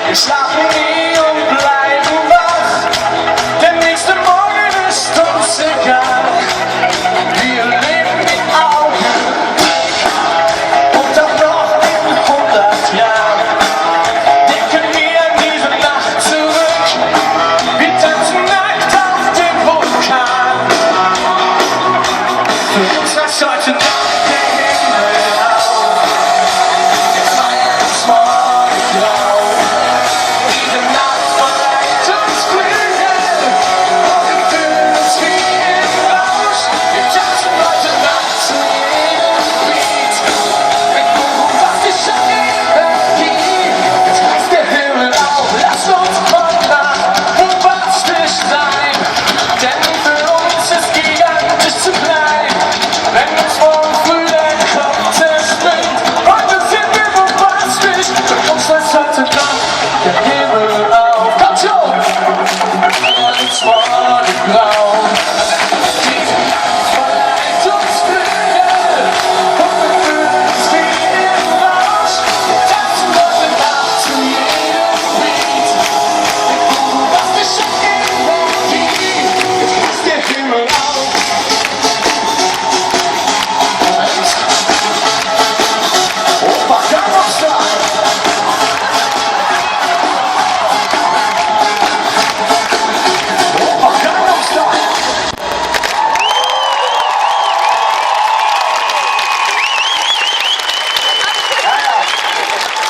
Wir schlafen nie und bleiben wach. Der nächste Morgen ist uns egal. Wir leben mit Augen und auch noch in 100 Jahren. Denken wir an diese Nacht zurück. Wir tanzen nackt auf dem Vulkan. Für uns reißt heute Nacht der Himmel auf. Wir feiern uns morgen blau. Diese Nacht verleiht uns Flügel. Morgen fühlen uns wie im Rausch. Wir tanzen heute Nacht zu jedem Beat. Mit bombastischer Energie. Jetzt reißt der Himmel auf. Lass uns bombastisch sein. Denn für uns ist gigantisch zu klein. Wenn uns morgen früh der Kopf zerspringt. Heute sind wir bombastisch. Für uns reißt heute Nacht der Himmel